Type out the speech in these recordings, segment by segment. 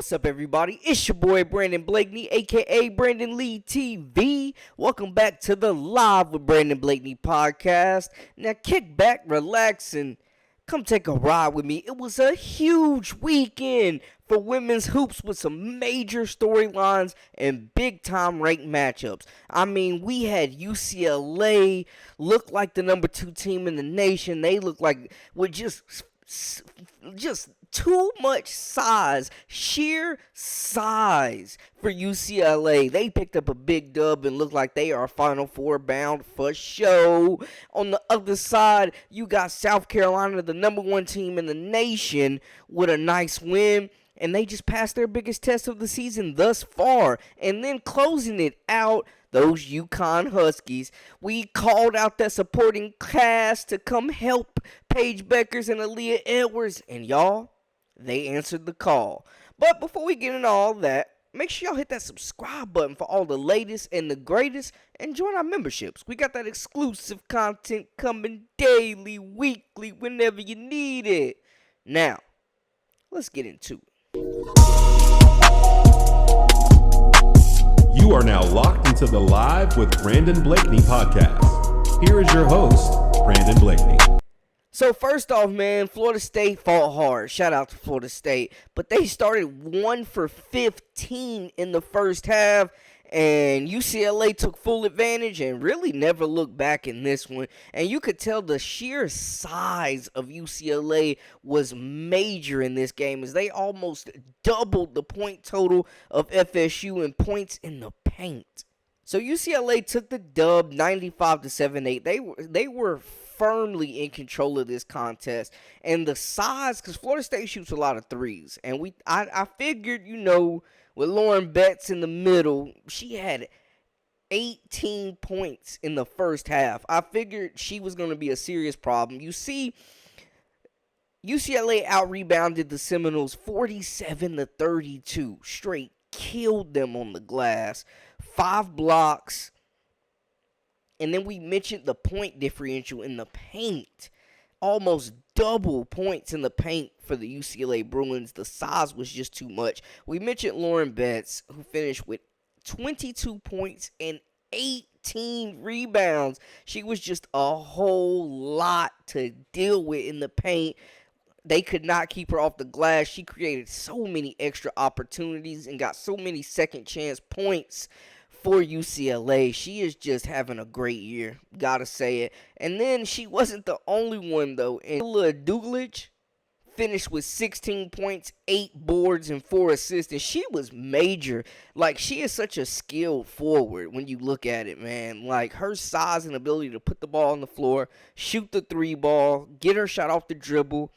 What's up, everybody? It's your boy Brandon Blakney, aka Brandon Lee TV. Welcome back to the Live with Brandon Blakney Podcast. Now kick back, relax, and come take a ride with me. It was a huge weekend for women's hoops with some major storylines and big-time ranked matchups. I mean, we had UCLA look like the number 2 team in the nation. They look like with just too much size, sheer size for UCLA. They picked up a big dub and look like they are Final Four bound for show. On the other side, you got South Carolina, the number 1 team in the nation, with a nice win. And they just passed their biggest test of the season thus far. And then closing it out, those Uconn Huskies. We called out that supporting cast to come help Paige Beckers and Aaliyah Edwards. And y'all, they answered the call. But before we get into all that, make sure y'all hit that subscribe button for all the latest and the greatest. And join our memberships. We got that exclusive content coming daily, weekly, whenever you need it. Now, let's get into it. You are now locked into the Live with Brandon Blakney Podcast. Here is your host, Brandon Blakney. So first off, man, Florida State fought hard. Shout out to Florida State. But they started 1 for 15 in the first half. And UCLA took full advantage and really never looked back in this one. And you could tell the sheer size of UCLA was major in this game, as they almost doubled the point total of FSU in points in the paint. So UCLA took the dub 95-78. They were firmly in control of this contest. And the size, because Florida State shoots a lot of threes. And I figured, with Lauren Betts in the middle, she had 18 points in the first half. I figured she was going to be a serious problem. You see, UCLA out-rebounded the Seminoles 47-32. Straight killed them on the glass. 5 blocks. And then we mentioned the point differential in the paint. Almost double points in the paint for the UCLA Bruins. The size was just too much. We mentioned Lauren Betts, who finished with 22 points and 18 rebounds. She was just a whole lot to deal with in the paint. They could not keep her off the glass. She created so many extra opportunities and got so many second chance points for UCLA. She is just having a great year, gotta say it. And then she wasn't the only one, though. And Ucla finished with 16 points, 8 boards, and 4 assists. And she was major. Like, she is such a skilled forward when you look at it, man. Like, her size and ability to put the ball on the floor, shoot the 3 ball, get her shot off the dribble,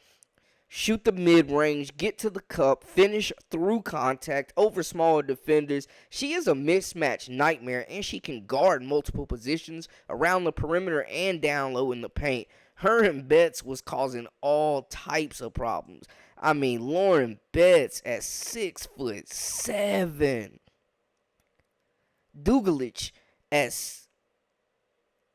shoot the mid-range, get to the cup, finish through contact over smaller defenders. She is a mismatch nightmare, and she can guard multiple positions around the perimeter and down low in the paint. Her and Betts was causing all types of problems. I mean, Lauren Betts at 6'7". Dugalich at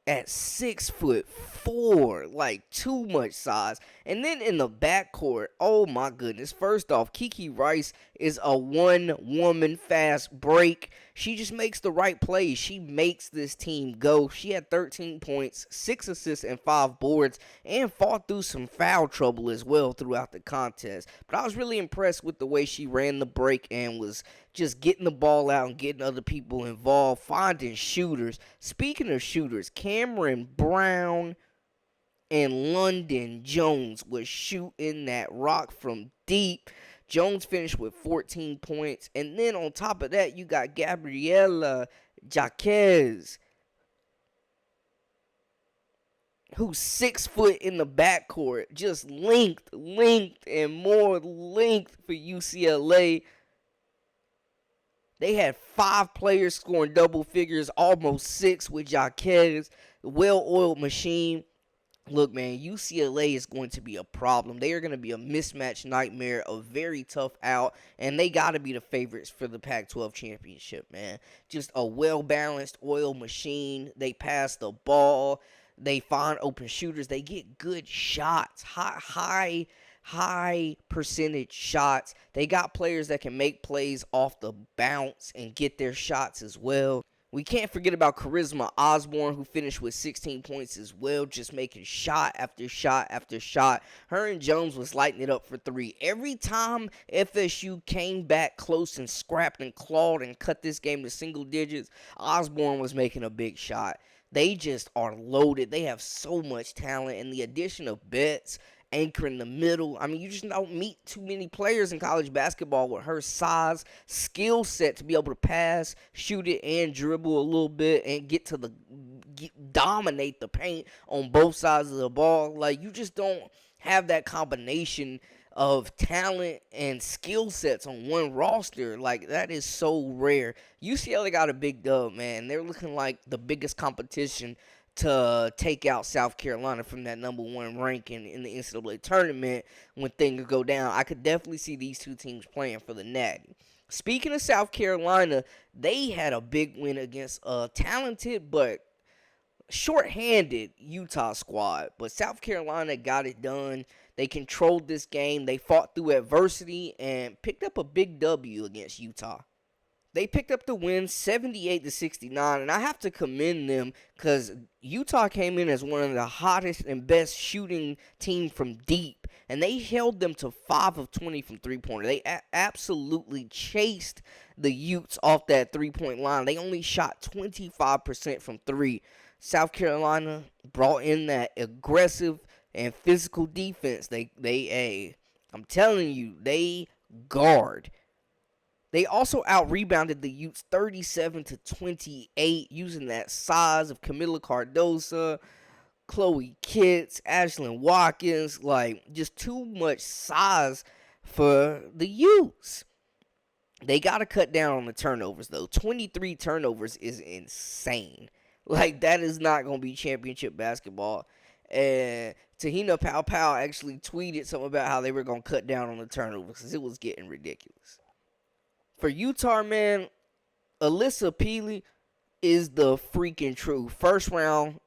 6'4", like too much size. And then in the backcourt, oh my goodness. First off, Kiki Rice is a one-woman fast break. She just makes the right plays. She makes this team go. She had 13 points, 6 assists, and 5 boards, and fought through some foul trouble as well throughout the contest. But I was really impressed with the way she ran the break and was just getting the ball out and getting other people involved, finding shooters. Speaking of shooters, Cameron Brown and London Jones was shooting that rock from deep. Jones finished with 14 points. And then on top of that, you got Gabriela Jaquez, who's 6 foot in the backcourt. Just length, and more length for UCLA. They had 5 players scoring double figures, almost 6 with Jaquez, the well-oiled machine. Look, man, UCLA is going to be a problem. They are going to be a mismatch nightmare, a very tough out, and they got to be the favorites for the Pac-12 championship, man. Just a well-balanced oil machine. They pass the ball. They find open shooters. They get good shots, high high percentage shots. They got players that can make plays off the bounce and get their shots as well. We can't forget about Charisma Osborne, who finished with 16 points as well, just making shot after shot after shot. Her and Jones was lighting it up for three. Every time FSU came back close and scrapped and clawed and cut this game to single digits, Osborne was making a big shot. They just are loaded. They have so much talent, and the addition of Betts anchoring the middle. I mean, you just don't meet too many players in college basketball with her size, skill set to be able to pass, shoot it, and dribble a little bit and dominate the paint on both sides of the ball. Like, you just don't have that combination of talent and skill sets on one roster. Like, that is so rare. UCLA got a big dub, man. They're looking like the biggest competition to take out South Carolina from that number one ranking in the NCAA tournament when things go down. I could definitely see these two teams playing for the Natty. Speaking of South Carolina, they had a big win against a talented but short-handed Utah squad. But South Carolina got it done. They controlled this game. They fought through adversity and picked up a big W against Utah. They picked up the win 78-69, and I have to commend them because Utah came in as one of the hottest and best shooting team from deep, and they held them to 5 of 20 from three-pointer. They absolutely chased the Utes off that three-point line. They only shot 25% from three. South Carolina brought in that aggressive and physical defense. I'm telling you, they guard. They out rebounded the Utes 37-28 using that size of Camila Cardoso, Chloe Kitts, Ashlyn Watkins. Like, just too much size for the Utes. They got to cut down on the turnovers, though. 23 turnovers is insane. Like, that is not going to be championship basketball. And Tahina Pau actually tweeted something about how they were going to cut down on the turnovers because it was getting ridiculous. For Utah, man, Alyssa Peely is the freaking truth. First round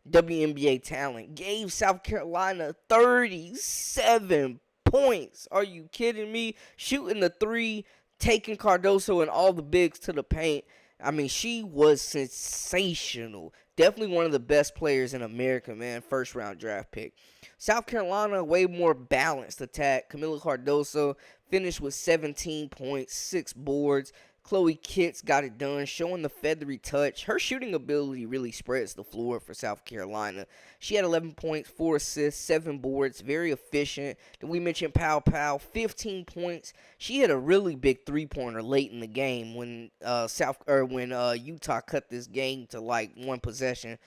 WNBA talent. Gave South Carolina 37 points. Are you kidding me? Shooting the three, taking Cardoso and all the bigs to the paint. I mean, she was sensational. Definitely one of the best players in America, man. First round draft pick. South Carolina, way more balanced attack. Camila Cardoso finished with 17 points, 6 boards. Chloe Kitts got it done, showing the feathery touch. Her shooting ability really spreads the floor for South Carolina. She had 11 points, 4 assists, 7 boards, very efficient. Then we mentioned Pau, 15 points. She had a really big three-pointer late in the game when Utah cut this game to like one possession,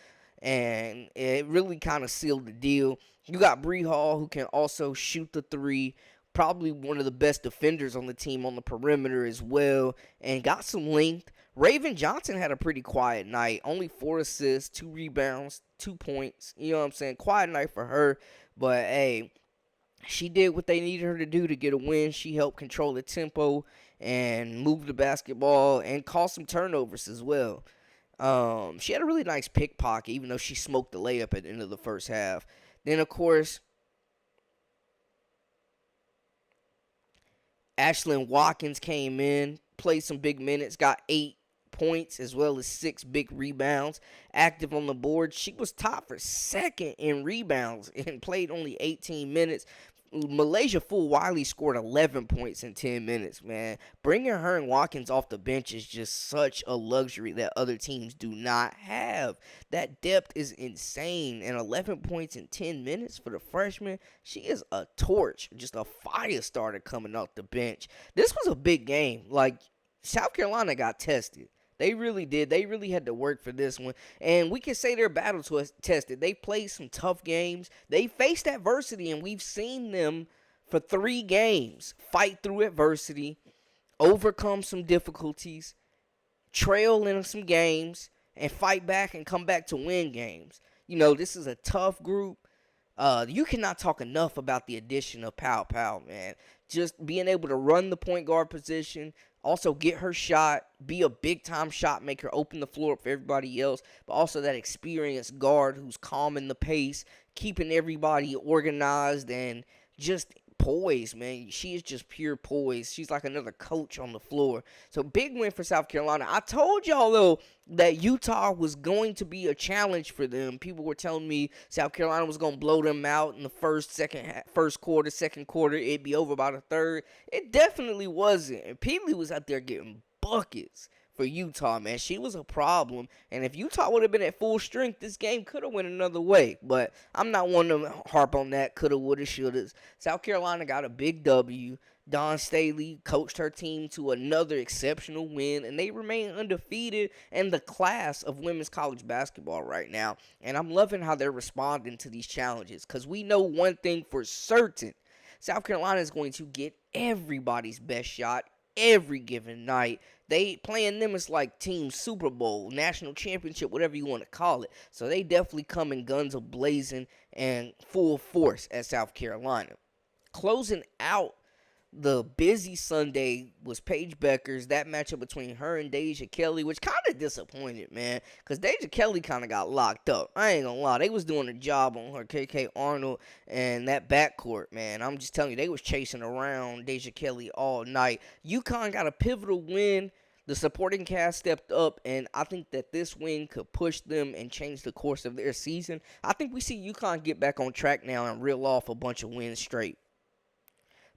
and it really kind of sealed the deal. You got Bree Hall, who can also shoot the three. Probably one of the best defenders on the team on the perimeter as well, and got some length. Raven Johnson had a pretty quiet night. Only 4 assists, 2 rebounds, 2 points. You know what I'm saying? Quiet night for her. But, hey, she did what they needed her to do to get a win. She helped control the tempo and move the basketball and cause some turnovers as well. She had a really nice pickpocket, even though she smoked the layup at the end of the first half. Then, of course, Ashlyn Watkins came in, played some big minutes, got 8 points as well as 6 big rebounds. Active on the board. She was top for second in rebounds and played only 18 minutes. Malaysia Fulwiley scored 11 points in 10 minutes, man. Bringing her and Watkins off the bench is just such a luxury that other teams do not have. That depth is insane, and 11 points in 10 minutes for the freshman. She is a torch, just a fire starter coming off the bench. This was a big game. Like, South Carolina got tested. They really did. They really had to work for this one. And we can say they're battle tested. They played some tough games. They faced adversity, and we've seen them for 3 games fight through adversity, overcome some difficulties, trail in some games, and fight back and come back to win games. You know, this is a tough group. You cannot talk enough about the addition of Pau, man. Just being able to run the point guard position, also get her shot, be a big-time shot maker, open the floor up for everybody else, but also that experienced guard who's calming the pace, keeping everybody organized, and just poise, man. She is just pure poise. She's like another coach on the floor. So big win for South Carolina. I told y'all though that Utah was going to be a challenge for them. People were telling me South Carolina was going to blow them out in the first quarter, second quarter. It'd be over by the third. It definitely wasn't. And Peely was out there getting buckets for Utah, man. She was a problem. And if Utah would have been at full strength, this game could have went another way. But I'm not one to harp on that. Coulda, woulda, shoulda. South Carolina got a big W. Dawn Staley coached her team to another exceptional win, and they remain undefeated in the class of women's college basketball right now. And I'm loving how they're responding to these challenges, because we know one thing for certain. South Carolina is going to get everybody's best shot every given night. They playing them is like Team Super Bowl, national championship, whatever you want to call it. So they definitely come in guns a-blazing and full force at South Carolina. Closing out the busy Sunday was Paige Beckers. That matchup between her and Deja Kelly, which kind of disappointed, man, because Deja Kelly kind of got locked up. I ain't gonna lie. They was doing a job on her, KK Arnold, and that backcourt, man. I'm just telling you, they was chasing around Deja Kelly all night. Uconn got a pivotal win. The supporting cast stepped up, and I think that this win could push them and change the course of their season. I think we see Uconn get back on track now and reel off a bunch of wins straight.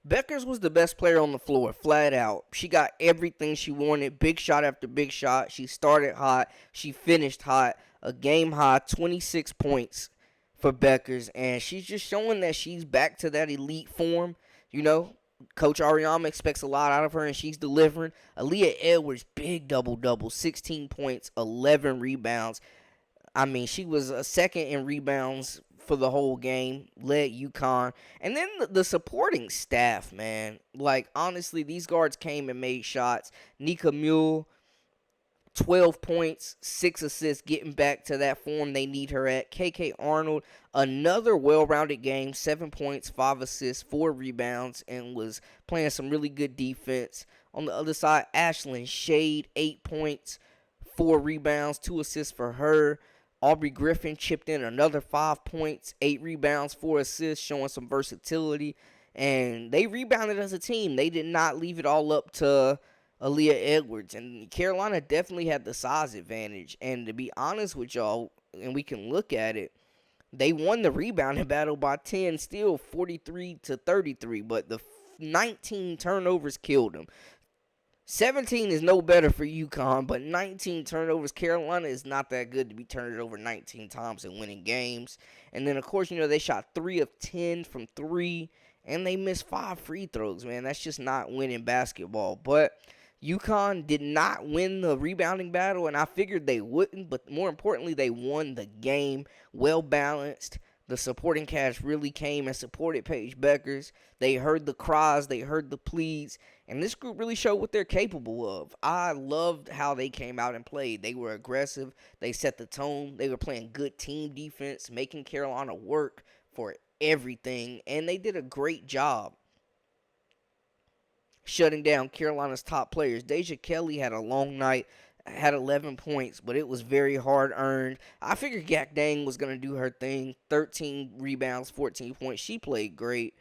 Beckers was the best player on the floor, flat out. She got everything she wanted, big shot after big shot. She started hot. She finished hot. A game-high 26 points for Beckers, and she's just showing that she's back to that elite form. You know, Coach Ariama expects a lot out of her, and she's delivering. Aaliyah Edwards, big double-double, 16 points, 11 rebounds. I mean, she was a second in rebounds for the whole game, led Uconn. And then the supporting staff, man. Like, honestly, these guards came and made shots. Nika Mule, 12 points, 6 assists, getting back to that form they need her at. KK Arnold, another well-rounded game, 7 points, 5 assists, 4 rebounds, and was playing some really good defense. On the other side, Ashlyn Shade, 8 points, 4 rebounds, 2 assists for her. Aubrey Griffin chipped in another 5 points, 8 rebounds, 4 assists, showing some versatility. And they rebounded as a team. They did not leave it all up to Aaliyah Edwards. And Carolina definitely had the size advantage. And to be honest with y'all, and we can look at it, they won the rebounding battle by 10, still 43-33. But the 19 turnovers killed them. 17 is no better for Uconn, but 19 turnovers. Carolina is not that good to be turned it over 19 times and winning games. And then, of course, you know, they shot 3 of 10 from 3, and they missed 5 free throws, man. That's just not winning basketball. But Uconn did not win the rebounding battle, and I figured they wouldn't. But more importantly, they won the game, well-balanced. The supporting cast really came and supported Paige Beckers. They heard the cries. They heard the pleas. And this group really showed what they're capable of. I loved how they came out and played. They were aggressive. They set the tone. They were playing good team defense, making Carolina work for everything. And they did a great job shutting down Carolina's top players. Deja Kelly had a long night, had 11 points, but it was very hard-earned. I figured Gak Dang was going to do her thing. 13 rebounds, 14 points. She played great.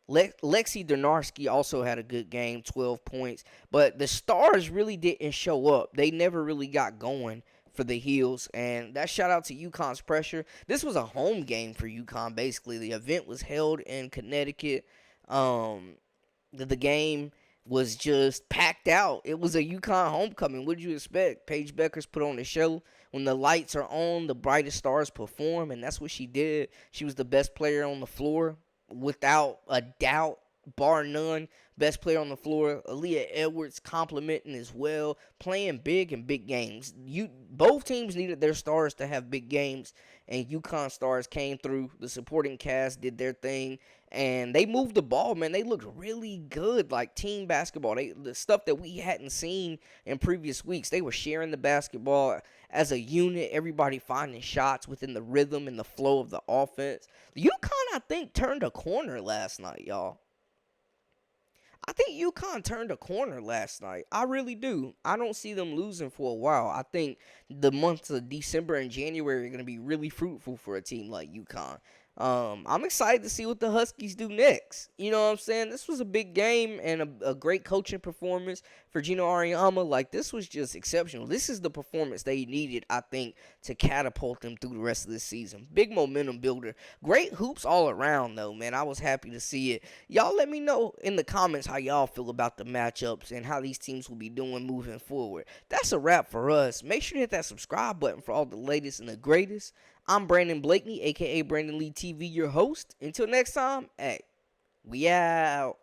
Lexi Donarski also had a good game, 12 points. But the stars really didn't show up. They never really got going for the Heels. And that shout out to Uconn's pressure. This was a home game for Uconn, basically. The event was held in Connecticut. The game was just packed out. It was a Uconn homecoming. What did you expect? Paige Beckers put on the show. When the lights are on, the brightest stars perform, and that's what she did. She was the best player on the floor, without a doubt, bar none. Best player on the floor. Aaliyah Edwards complimenting as well, playing big in big games. Both teams needed their stars to have big games, and Uconn stars came through. The supporting cast did their thing, and they moved the ball, man. They looked really good, like team basketball. The stuff that we hadn't seen in previous weeks. They were sharing the basketball as a unit, everybody finding shots within the rhythm and the flow of the offense. Uconn, I think, turned a corner last night, y'all. I think Uconn turned a corner last night. I really do. I don't see them losing for a while. I think the months of December and January are going to be really fruitful for a team like Uconn. I'm excited to see what the Huskies do next. You know what I'm saying? This was a big game and a great coaching performance for Gino Auriemma. Like, this was just exceptional. This is the performance they needed, I think, to catapult them through the rest of this season. Big momentum builder. Great hoops all around, though, man. I was happy to see it. Y'all let me know in the comments how y'all feel about the matchups and how these teams will be doing moving forward. That's a wrap for us. Make sure to hit that subscribe button for all the latest and the greatest. I'm Brandon Blakney, a.k.a. Brandon Lee TV, your host. Until next time, hey, we out.